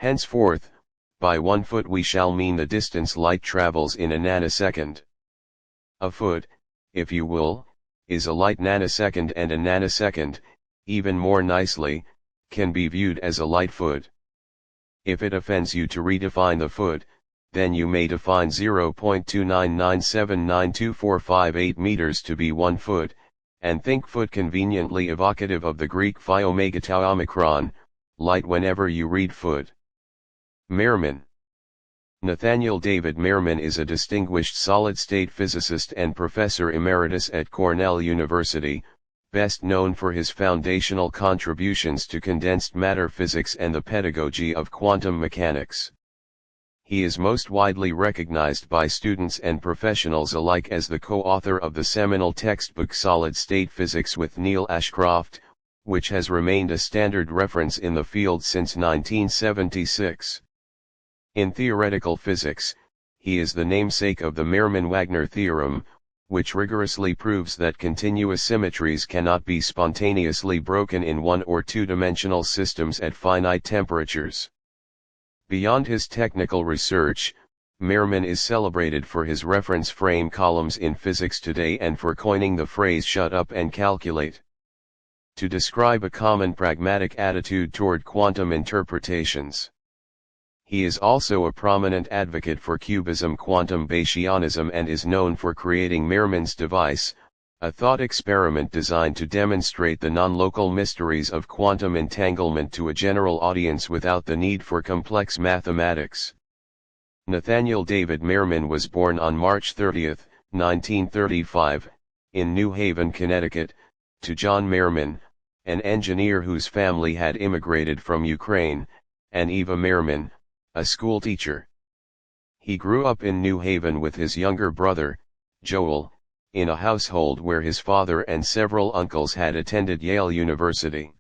Henceforth, by 1 foot we shall mean the distance light travels in a nanosecond. A foot, if you will, is a light nanosecond, and a nanosecond, even more nicely, can be viewed as a light foot. If it offends you to redefine the foot, then you may define 0.299792458 meters to be 1 foot, and think foot conveniently evocative of the Greek phi omega tau omicron, light whenever you read foot. Mermin. Nathaniel David Mermin is a distinguished solid-state physicist and professor emeritus at Cornell University, best known for his foundational contributions to condensed matter physics and the pedagogy of quantum mechanics. He is most widely recognized by students and professionals alike as the co-author of the seminal textbook Solid-State Physics with Neil Ashcroft, which has remained a standard reference in the field since 1976. In theoretical physics, he is the namesake of the Mermin-Wagner theorem, which rigorously proves that continuous symmetries cannot be spontaneously broken in one- or two-dimensional systems at finite temperatures. Beyond his technical research, Mermin is celebrated for his reference frame columns in Physics Today and for coining the phrase "shut up and calculate" to describe a common pragmatic attitude toward quantum interpretations. He is also a prominent advocate for cubism, quantum Bayesianism, and is known for creating Mermin's device, a thought experiment designed to demonstrate the non-local mysteries of quantum entanglement to a general audience without the need for complex mathematics. Nathaniel David Mermin was born on March 30, 1935, in New Haven, Connecticut, to John Mermin, an engineer whose family had immigrated from Ukraine, and Eva Mermin, a schoolteacher. He grew up in New Haven with his younger brother, Joel, in a household where his father and several uncles had attended Yale University.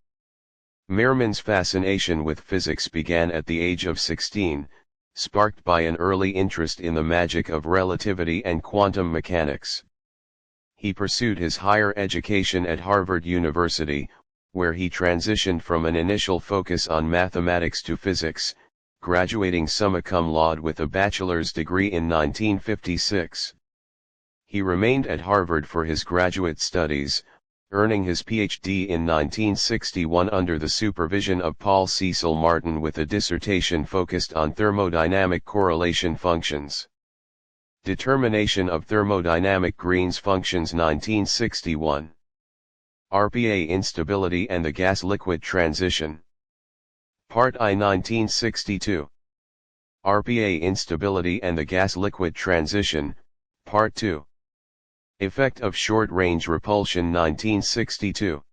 Mermin's fascination with physics began at the age of 16, sparked by an early interest in the magic of relativity and quantum mechanics. He pursued his higher education at Harvard University, where he transitioned from an initial focus on mathematics to physics, graduating summa cum laude with a bachelor's degree in 1956. He remained at Harvard for his graduate studies, earning his PhD in 1961 under the supervision of Paul Cecil Martin with a dissertation focused on thermodynamic correlation functions. Determination of thermodynamic Green's functions 1961. RPA instability and the gas-liquid transition. Part I 1962. RPA instability and the gas-liquid transition, Part 2. Effect of short-range repulsion 1962.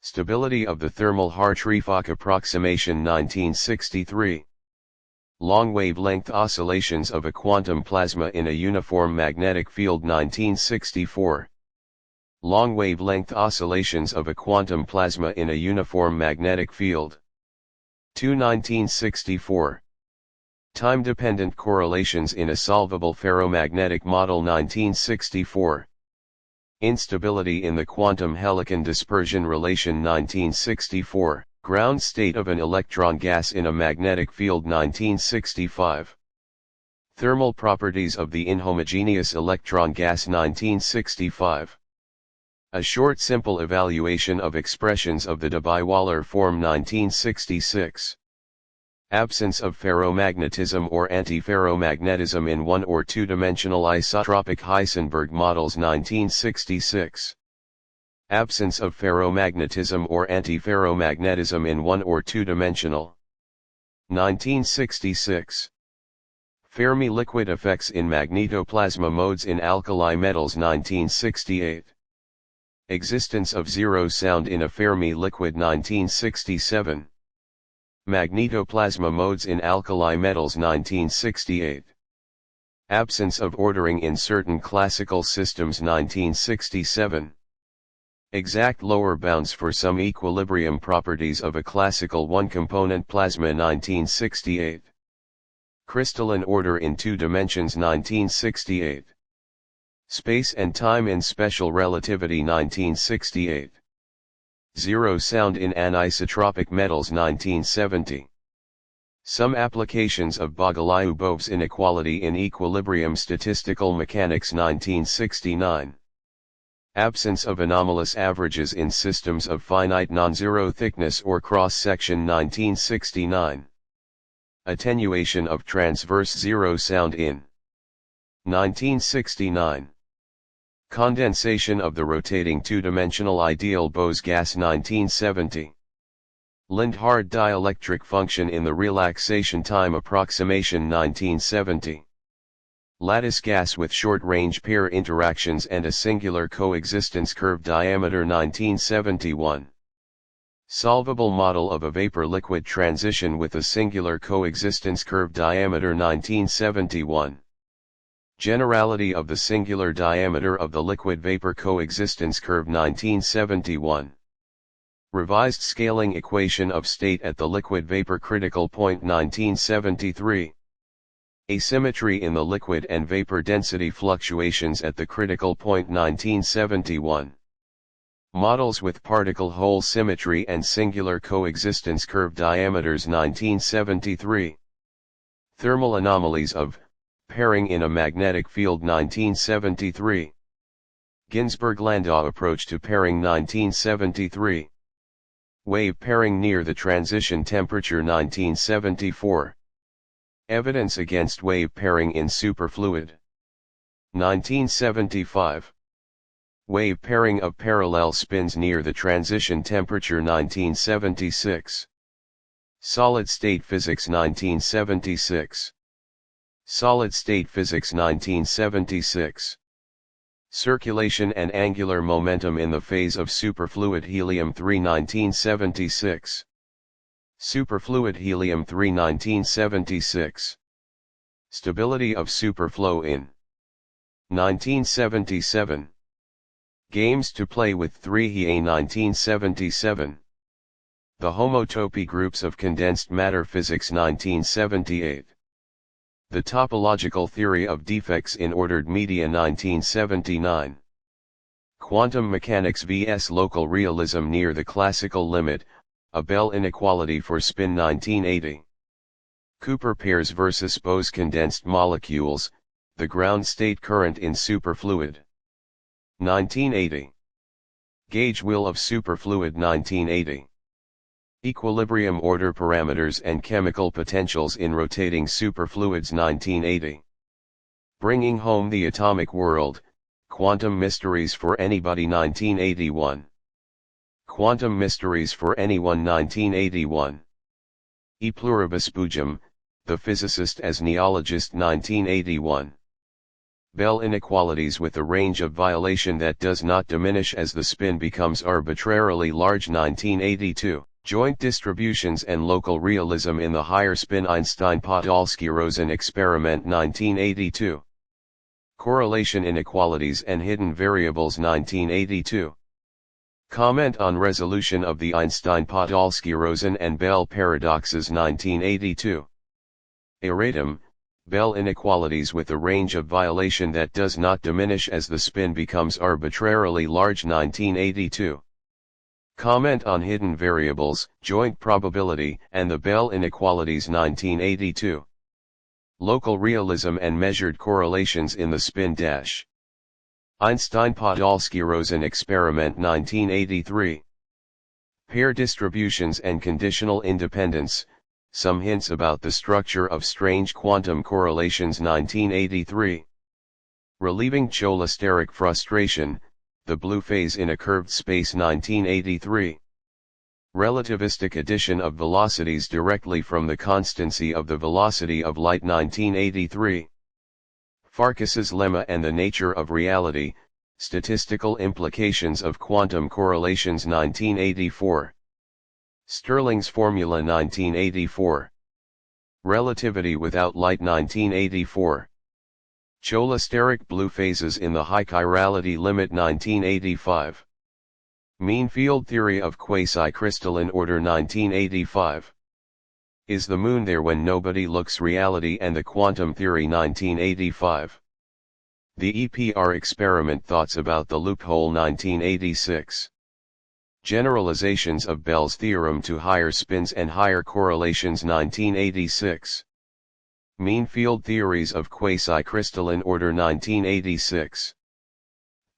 Stability of the thermal Hartree-Fock approximation 1963. Long wavelength oscillations of a quantum plasma in a uniform magnetic field 1964. Long wavelength oscillations of a quantum plasma in a uniform magnetic field. 1964. Time-dependent correlations in a solvable ferromagnetic model 1964. Instability in the quantum Helican dispersion relation 1964. Ground state of an electron gas in a magnetic field 1965. Thermal properties of the inhomogeneous electron gas 1965. A short simple evaluation of expressions of the Debye-Waller form 1966. Absence of ferromagnetism or antiferromagnetism in one- or two-dimensional isotropic Heisenberg models 1966. Absence of ferromagnetism or antiferromagnetism in one- or two-dimensional. 1966. Fermi liquid effects in magnetoplasma modes in alkali metals 1968. Existence of zero sound in a Fermi liquid 1967. Magnetoplasma modes in alkali metals 1968. Absence of ordering in certain classical systems 1967. Exact lower bounds for some equilibrium properties of a classical one-component plasma 1968. Crystalline order in two dimensions 1968. Space and time in special relativity 1968. Zero sound in anisotropic metals 1970. Some applications of Bogoliubov's inequality in equilibrium statistical mechanics 1969. Absence of anomalous averages in systems of finite non-zero thickness or cross-section 1969. Attenuation of transverse zero sound in 1969. Condensation of the rotating two-dimensional ideal Bose gas 1970. Lindhard dielectric function in the relaxation time approximation 1970. Lattice gas with short-range pair interactions and a singular coexistence curve diameter 1971. Solvable model of a vapor-liquid transition with a singular coexistence curve diameter 1971. Generality of the singular diameter of the liquid-vapor coexistence curve 1971. Revised scaling equation of state at the liquid-vapor critical point 1973. Asymmetry in the liquid and vapor density fluctuations at the critical point 1971. Models with particle hole symmetry and singular coexistence curve diameters 1973. Thermal anomalies of pairing in a magnetic field 1973. Ginzburg-Landau approach to pairing 1973. Wave pairing near the transition temperature 1974. Evidence against wave pairing in superfluid 1975. Wave pairing of parallel spins near the transition temperature 1976. Solid-state physics 1976. Solid-state physics 1976. Circulation and angular momentum in the phase of superfluid helium-3 1976. Superfluid helium-3 1976. Stability of superflow in 1977. Games to play with 3He 1977. The homotopy groups of condensed matter physics 1978. The topological theory of defects in ordered media 1979. Quantum mechanics vs local realism near the classical limit, a Bell inequality for spin 1980. Cooper pairs versus Bose condensed molecules, the ground state current in superfluid 1980. Gauge wheel of superfluid 1980. Equilibrium order parameters and chemical potentials in rotating superfluids 1980. Bringing home the atomic world, quantum mysteries for anybody 1981. Quantum mysteries for anyone 1981. E pluribus bujum, the physicist as neologist 1981. Bell inequalities with a range of violation that does not diminish as the spin becomes arbitrarily large 1982. Joint distributions and local realism in the higher spin Einstein-Podolsky-Rosen experiment 1982. Correlation inequalities and hidden variables 1982. Comment on resolution of the Einstein-Podolsky-Rosen and Bell paradoxes 1982. Erratum, Bell inequalities with a range of violation that does not diminish as the spin becomes arbitrarily large 1982. Comment on hidden variables, joint probability, and the Bell inequalities 1982. Local realism and measured correlations in the spin dash. Einstein-Podolsky-Rosen experiment 1983. Pair distributions and conditional independence, some hints about the structure of strange quantum correlations 1983. Relieving cholesteric frustration, the blue phase in a curved space 1983. Relativistic addition of velocities directly from the constancy of the velocity of light 1983. Farkas's lemma and the nature of reality, statistical implications of quantum correlations 1984. Stirling's formula 1984. Relativity without light 1984. Cholesteric blue phases in the high chirality limit 1985. Mean field theory of quasi-crystalline order 1985. Is the moon there when nobody looks reality and the quantum theory 1985. The EPR experiment thoughts about the loophole 1986. Generalizations of Bell's theorem to higher spins and higher correlations 1986. Mean field theories of quasi-crystalline order 1986.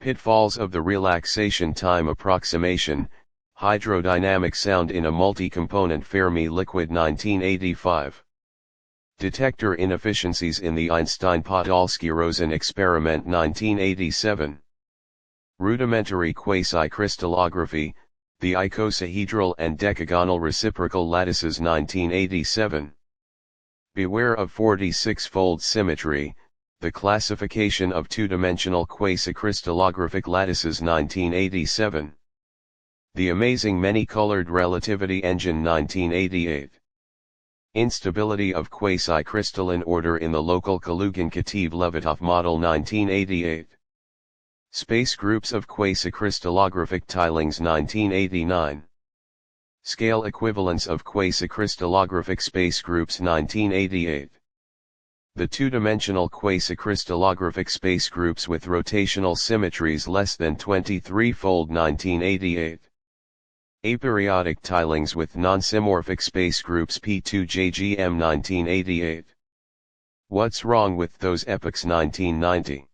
Pitfalls of the relaxation time approximation, hydrodynamic sound in a multi-component Fermi liquid 1985. Detector inefficiencies in the Einstein-Podolsky-Rosen experiment 1987. Rudimentary quasi-crystallography, the icosahedral and decagonal reciprocal lattices 1987. Beware of 46-fold symmetry, the classification of two-dimensional quasi-crystallographic lattices 1987. The Amazing Many-Colored Relativity Engine 1988. Instability of quasi-crystalline order in the local Kalugin-Kativ-Leviatov model 1988. Space groups of quasi-crystallographic tilings 1989. Scale equivalence of quasi-crystallographic space groups 1988. The two-dimensional quasi-crystallographic space groups with rotational symmetries less than 23-fold 1988. Aperiodic tilings with non-symmorphic space groups P2JGM 1988. What's wrong with those epochs 1990.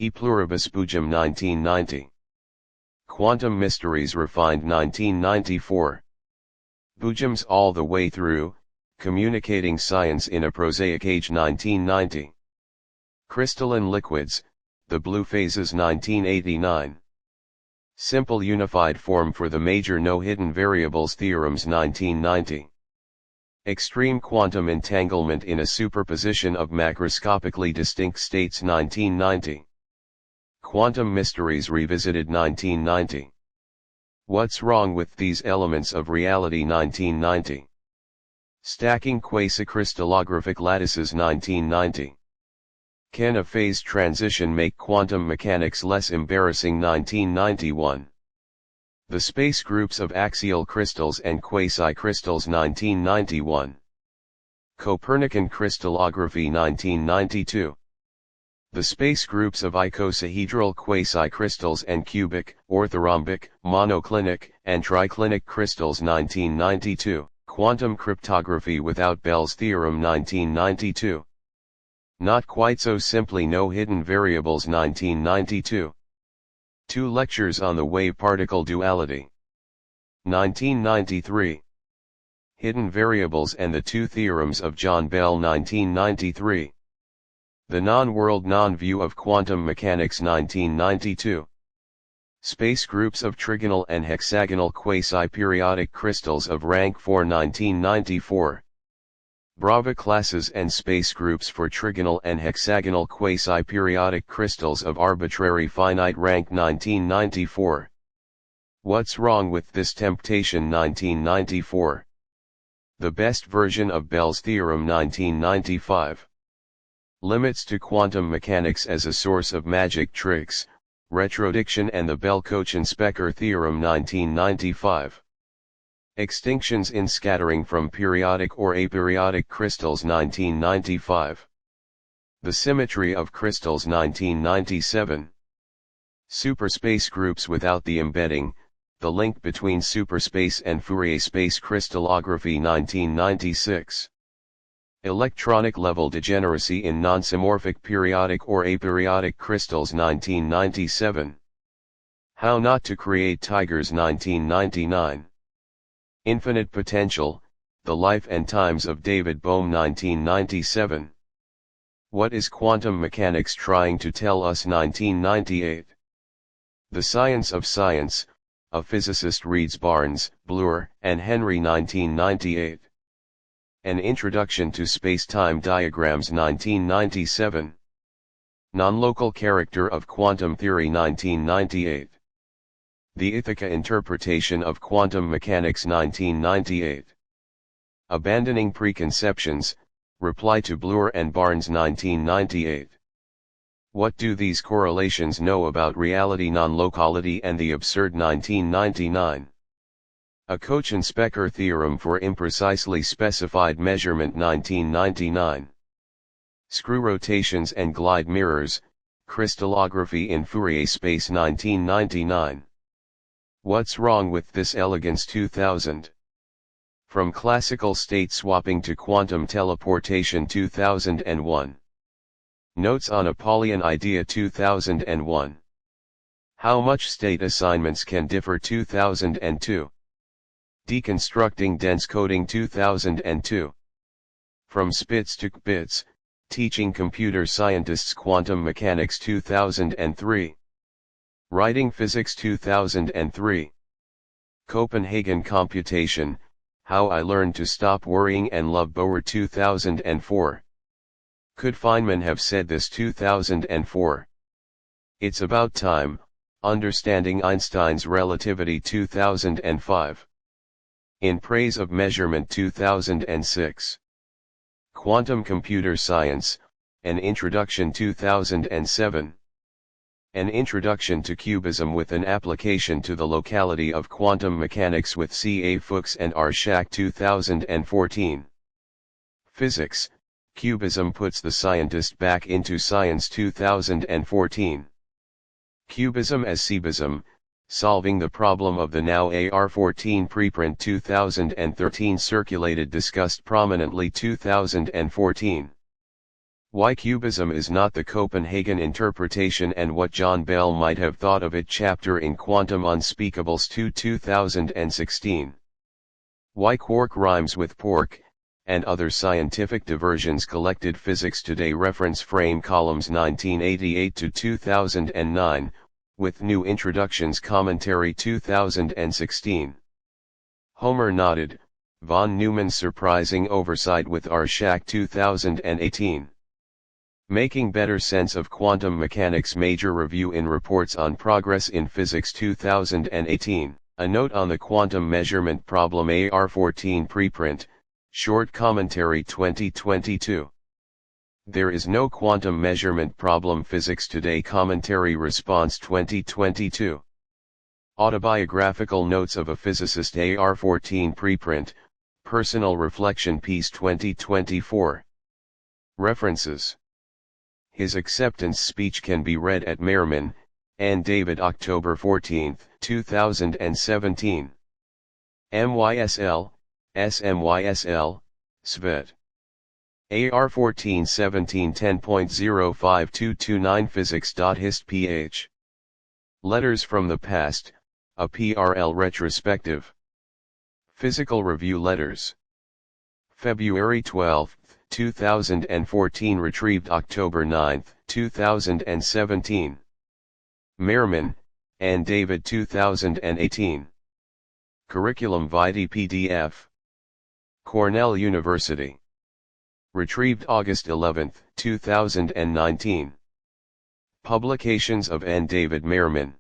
E pluribus Bujum 1990. Quantum Mysteries Refined 1994. Bujums All the Way Through, Communicating Science in a Prosaic Age 1990. Crystalline Liquids, The Blue Phases 1989. Simple Unified Form for the Major No Hidden Variables Theorems 1990. Extreme Quantum Entanglement in a Superposition of Macroscopically Distinct States 1990. Quantum Mysteries Revisited 1990. What's Wrong with These Elements of Reality 1990. Stacking Quasi-crystallographic Lattices 1990. Can a phase transition make quantum mechanics less embarrassing 1991. The Space Groups of Axial Crystals and Quasi-Crystals 1991. Copernican Crystallography 1992. The Space Groups of Icosahedral Quasi-Crystals and Cubic, Orthorhombic, Monoclinic, and Triclinic Crystals 1992. Quantum Cryptography Without Bell's Theorem 1992. Not Quite So Simply No Hidden Variables 1992. 2 Lectures on the Wave-Particle Duality. 1993. Hidden Variables and the Two Theorems of John Bell 1993. The Non-World Non-View of Quantum Mechanics 1992. Space Groups of Trigonal and Hexagonal Quasi-Periodic Crystals of Rank 4 1994. Brava Classes and Space Groups for Trigonal and Hexagonal Quasi-Periodic Crystals of Arbitrary Finite Rank 1994. What's Wrong with This Temptation 1994. The Best Version of Bell's Theorem 1995. Limits to Quantum Mechanics as a Source of Magic Tricks, Retrodiction and the Bell-Cochin-Specker Theorem 1995. Extinctions in Scattering from Periodic or Aperiodic Crystals 1995. The Symmetry of Crystals 1997. Superspace Groups Without the Embedding, The Link Between Superspace and Fourier Space Crystallography 1996. Electronic Level Degeneracy in Non-Symmorphic Periodic or Aperiodic Crystals 1997. How Not to Create Tigers 1999. Infinite Potential, The Life and Times of David Bohm 1997. What is Quantum Mechanics Trying to Tell Us 1998. The Science of Science, A Physicist Reads Barnes, Bloor, and Henry 1998. An Introduction to Space-Time Diagrams 1997. Non-Local Character of Quantum Theory 1998. The Ithaca Interpretation of Quantum Mechanics 1998. Abandoning Preconceptions, Reply to Bloor and Barnes 1998. What do these correlations know about reality, non-locality and the absurd 1999. A Cochin-Specker Theorem for Imprecisely Specified Measurement 1999. Screw Rotations and Glide Mirrors, Crystallography in Fourier Space 1999. What's wrong with this elegance 2000? From classical state swapping to quantum teleportation 2001. Notes on a Paulian idea 2001. How much state assignments can differ 2002. Deconstructing dense coding 2002. From Spitz to Bits, Teaching Computer Scientists Quantum Mechanics 2003. Writing Physics 2003. Copenhagen Computation, How I Learned to Stop Worrying and Love Boer 2004. Could Feynman have said this 2004? It's About Time, Understanding Einstein's Relativity 2005. In Praise of Measurement 2006. Quantum Computer Science, An Introduction 2007. An Introduction to Cubism with an Application to the Locality of Quantum Mechanics with C. A. Fuchs and R. Schack 2014. Physics, Cubism Puts the Scientist Back into Science 2014. Cubism as Cubism, Solving the Problem of the Now AR14 preprint 2013 circulated discussed prominently 2014. Why Cubism is not the Copenhagen interpretation and what John Bell might have thought of it chapter in Quantum Unspeakables 2016. Why Quark rhymes with pork, and other scientific diversions collected Physics Today reference frame columns 1988 to 2009, with new introductions commentary 2016. Homer nodded, von Neumann's surprising oversight with R. Schack 2018. Making Better Sense of Quantum Mechanics Major Review in Reports on Progress in Physics 2018, A Note on the Quantum Measurement Problem AR14 Preprint, Short Commentary 2022. There is no quantum measurement problem Physics Today Commentary Response 2022. Autobiographical Notes of a Physicist AR14 Preprint, Personal Reflection Piece 2024. References. His acceptance speech can be read at Mermin, and David October 14, 2017. MYSL, SMYSL, Svet. AR14 17 10.05229 Physics.hist ph. Letters from the Past, a PRL retrospective. Physical Review Letters. February 12, 2014 retrieved October 9, 2017. Mermin, and David 2018. Curriculum Vitae PDF. Cornell University. Retrieved August 11, 2019. Publications of N. David Mermin.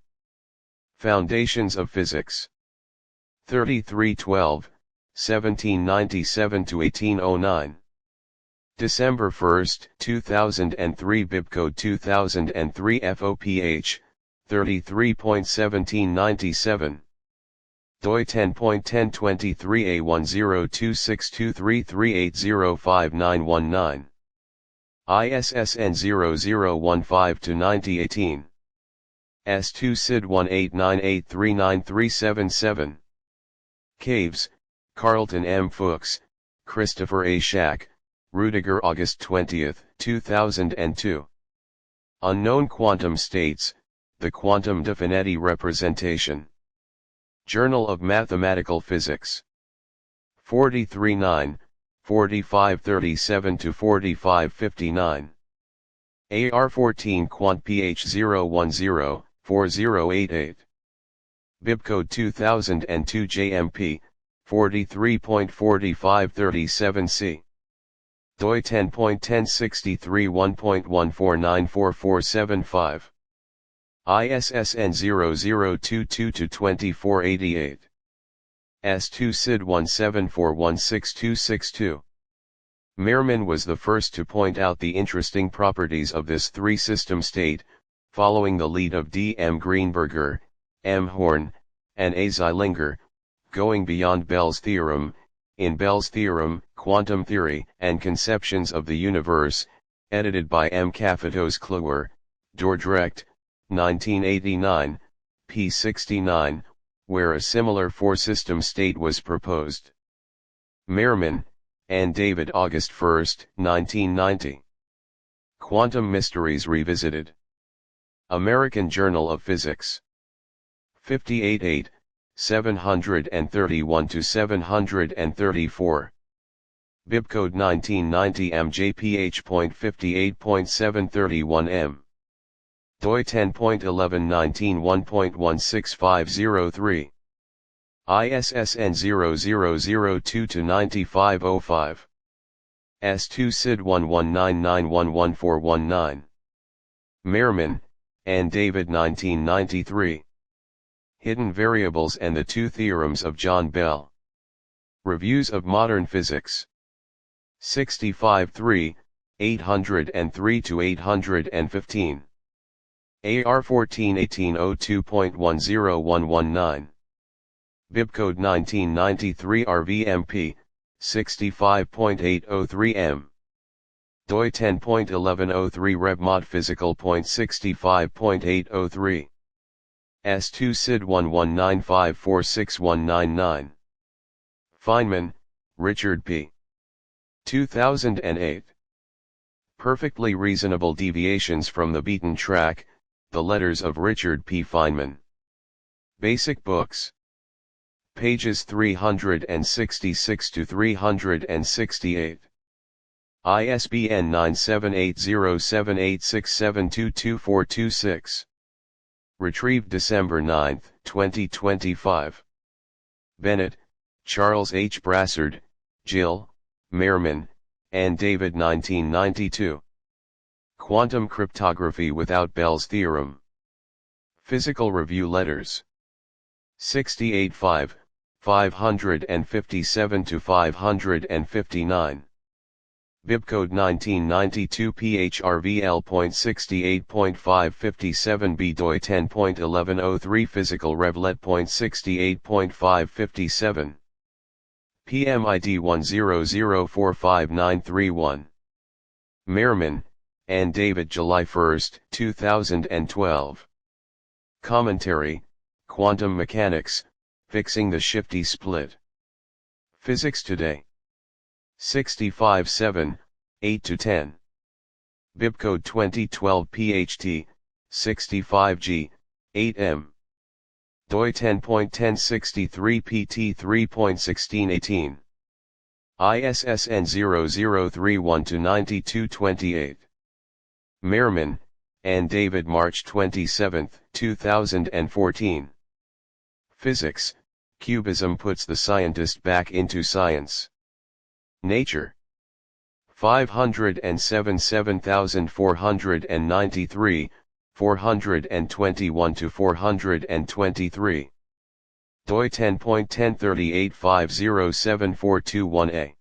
Foundations of Physics. 3312, 1797–1809. December 1, 2003 Bibcode 2003 FOPH, 33.1797. doi 10.1023A10262338059119. ISSN 0015-9018. S2 SID 1898393777. Caves, Carlton M. Fuchs, Christopher A. Schack, Rudiger August 20, 2002. Unknown Quantum States, The Quantum Definiti Representation. Journal of Mathematical Physics. 43-9, 4537–4559. AR14 Quant PH 010-4088. Bibcode 2002 JMP, 43.4537C. doi 10.1063 1.1494475. ISSN 0022-2488. S2 SID 174162662. Mermin was the first to point out the interesting properties of this three-system state, following the lead of D. M. Greenberger, M. Horn, and A. Zeilinger, going beyond Bell's theorem. In Bell's Theorem, Quantum Theory and Conceptions of the Universe, edited by M. Kafatos Kluwer, Dordrecht, 1989, p. 69, where a similar four-system state was proposed. Mermin, and David, August 1, 1990. Quantum Mysteries Revisited. American Journal of Physics. 58-8, 731-734. Bibcode 1990 MJPH.58.731M. doi 10.1119.1.1650. ISSN 0002-9505. S2 SID 1199111419. Mermin, and David 1993. Hidden Variables and the Two Theorems of John Bell. Reviews of Modern Physics. 65-3, 803-815. AR 141802.10119. Bibcode 1993 RVMP, 65.803M. doi 10.1103 RevMod Physical.65.803. S2 SID 1195461199. Feynman, Richard P. 2008. Perfectly Reasonable Deviations from the Beaten Track, The Letters of Richard P. Feynman. Basic Books. Pages 366 to 368. ISBN 9780786722426. Retrieved December 9, 2025. Bennett, Charles H. Brassard, Jill, Mermin, and David 1992. Quantum Cryptography Without Bell's Theorem. Physical Review Letters. 68-5, 557-559. Bibcode 1992 PHRVL.68.557B doi 10.1103 Physical Revlet.68.557. PMID 100455931. Mermin, and David, July 1, 2012. Commentary, Quantum Mechanics, Fixing the Shifty Split. Physics Today. 65-7, 8-10. Bibcode 2012 PHT, 65G, 8M. doi 10.1063 PT 3.1618. ISSN 0031-9228. Mermin, and David, March 27, 2014. Physics, Cubism Puts the Scientist Back into Science. Nature. 507 7493, 421-423. doi 10.1038507421A.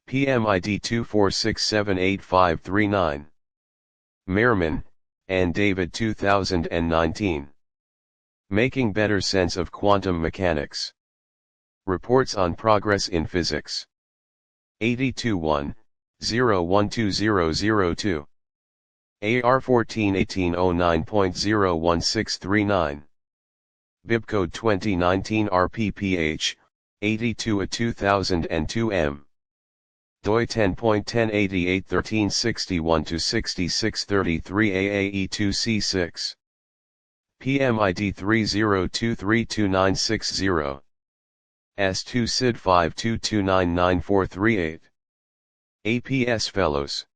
PMID 246785539. Mermin, and David 2019. Making Better Sense of Quantum Mechanics. Reports on Progress in Physics. 82-1, 012002. AR 141809.01639. Bibcode 2019 RPPH, 82-2002M. doi 10.10881361-6633 AAE2C6. PMID 30232960. S2 SID 522994438. APS Fellows.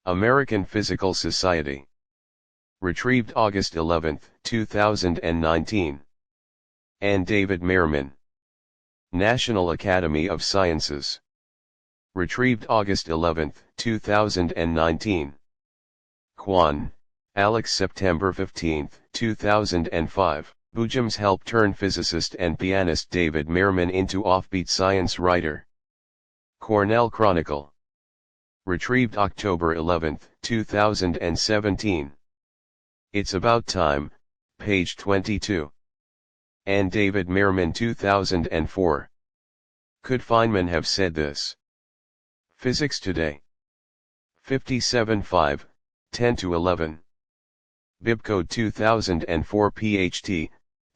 American Physical Society. Retrieved August 11, 2019. And David Mermin. National Academy of Sciences. Retrieved August 11, 2019. Kwan, Alex, September 15, 2005. Bujam's help turn physicist and pianist David Mermin into offbeat science writer. Cornell Chronicle. Retrieved October 11, 2017. It's About Time, page 22. And David Mermin 2004. Could Feynman have said this? Physics Today. 57-5, 10-11. Bibcode 2004 PHT,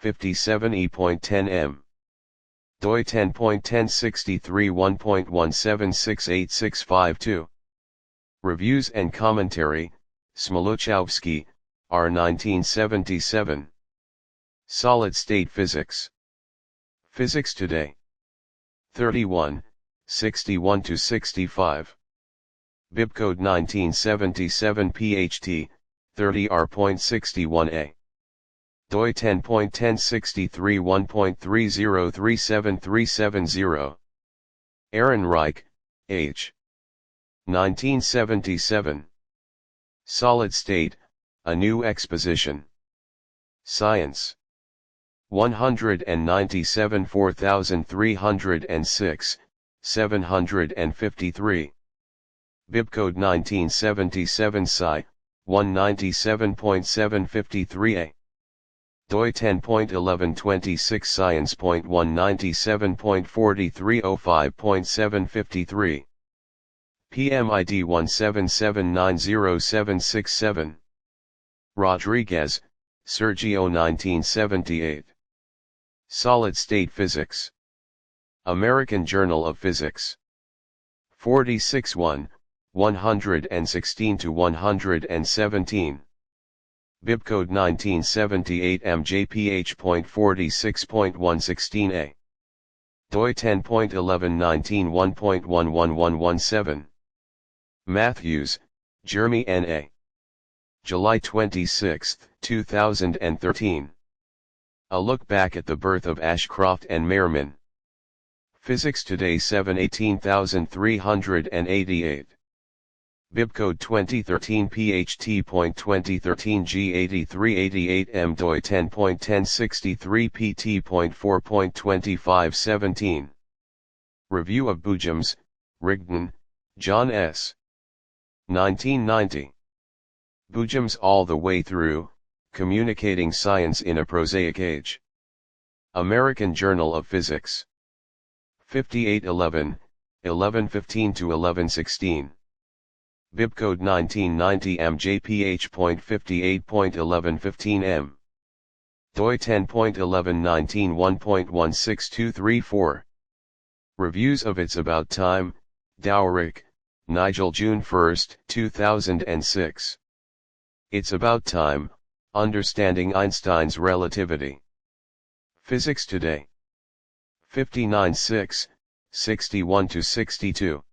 57e.10 m. doi 10.1063 1.17686652. Reviews and commentary, Smoluchowski, R. 1977. Solid-state physics. Physics Today. 31, 61-65. Bibcode 1977 PHT, 30R.61a. doi 10.1063 1.3037370. Aaron Reich, H. 1977. Solid State, A New Exposition. Science. 197 4306, 753. Bibcode 1977 Sci, 197.753a. doi 10.1126 Science.197.4305.753. PMID 177907767. Rodriguez, Sergio 1978. Solid-State Physics. American Journal of Physics. 46 116-117. Bibcode 1978 MJPH.46.116a. doi 10.1119 1.111117. Matthews, Jeremy N.A. July 26, 2013. A Look Back at the Birth of Ashcroft and Mermin. Physics Today 718388. Bibcode 2013 PHT.2013 G8388M doi 10.1063 PT.4.2517. Review of Boojums, Rigdon, John S. 1990. Boojums All the Way Through, Communicating Science in a Prosaic Age. American Journal of Physics. 5811, 1115-1116. Bibcode 1990 MJPH.58.1115M. doi 10.1119 1.16234. Reviews of It's About Time, Dowrick, Nigel June 1, 2006. It's About Time, Understanding Einstein's Relativity. Physics Today. 59.6, 61-62.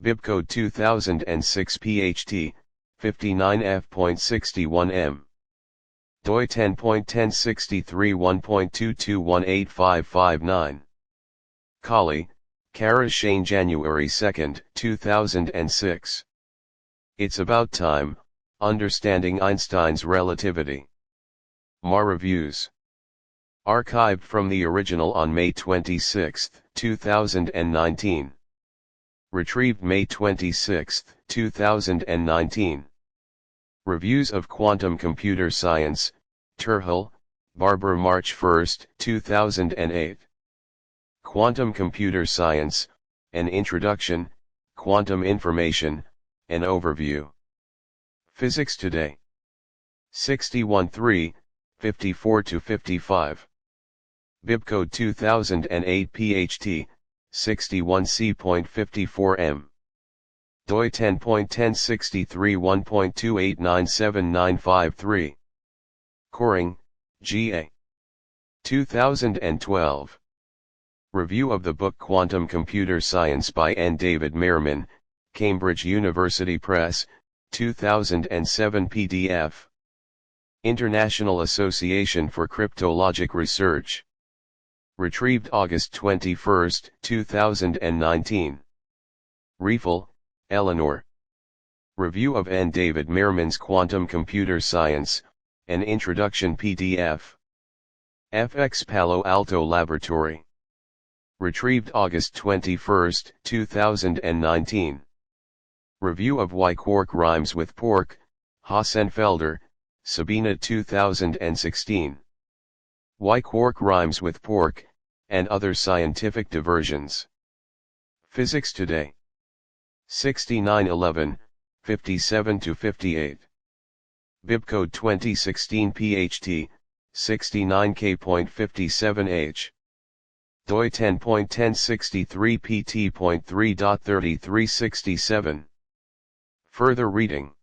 Bibcode 2006 PHT, 59F.61M. doi 10.1063 1.22185559. Colley, Kara Shane January 2, 2006. It's About Time, Understanding Einstein's Relativity. Mar Reviews. Archived from the original on May 26, 2019. Retrieved May 26, 2019. Reviews of Quantum Computer Science, Terhel, Barbara March 1, 2008. Quantum Computer Science, An Introduction, Quantum Information, An Overview. Physics Today. 61.3, 54-55. Bibcode 2008 PHT, 61C.54M. doi 10.1063 1.28979953. Coring, G.A. 2012. Review of the book Quantum Computer Science by N. David Mermin, Cambridge University Press, 2007 PDF. International Association for Cryptologic Research. Retrieved August 21, 2019. Riefel, Eleanor. Review of N. David Mermin's Quantum Computer Science, An Introduction PDF. FX Palo Alto Laboratory. Retrieved August 21, 2019. Review of Why Quark Rhymes with Pork, Hassenfelder, Sabina 2016. Why Quark Rhymes with Pork, and Other Scientific Diversions. Physics Today. 6911, 57-58. Bibcode 2016 PHT, 69K.57H. doi 10.1063 pt.3.3367. Further reading.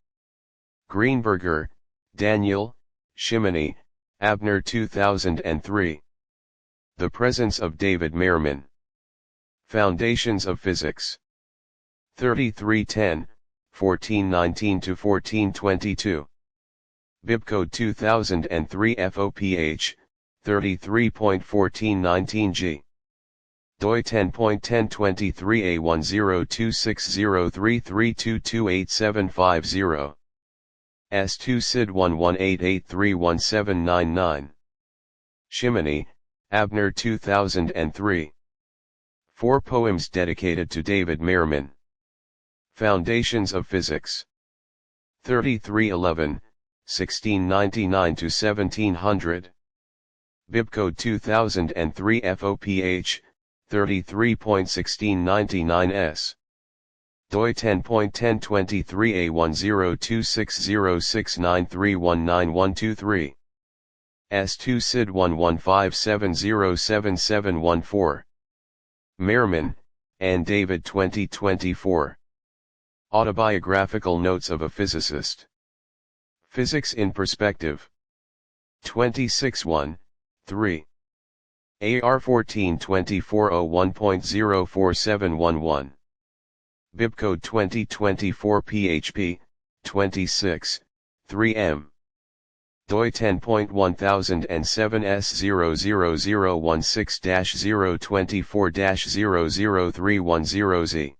Greenberger, Daniel, Shimony, Abner 2003. The Presence of David Mermin. Foundations of Physics. 3310, 1419-1422. Bibcode 2003 FOPH, 33.1419G. doi 10.1023A102603322870. S2 SID 1188311799. Shimony, Abner 2003. 4 poems dedicated to David Mermin. Foundations of Physics. 3311, 1699-1700. Bibcode 2003 FOPH, 33.1699S. doi 10.1023A10260693191123. S2 SID 1157077714. Mermin, and David 2024. Autobiographical Notes of a Physicist. Physics in Perspective. 26 3. AR 142401.04711. Bibcode 2024 PHP, 26, 3M. doi 10.1007S00016-024-00310Z.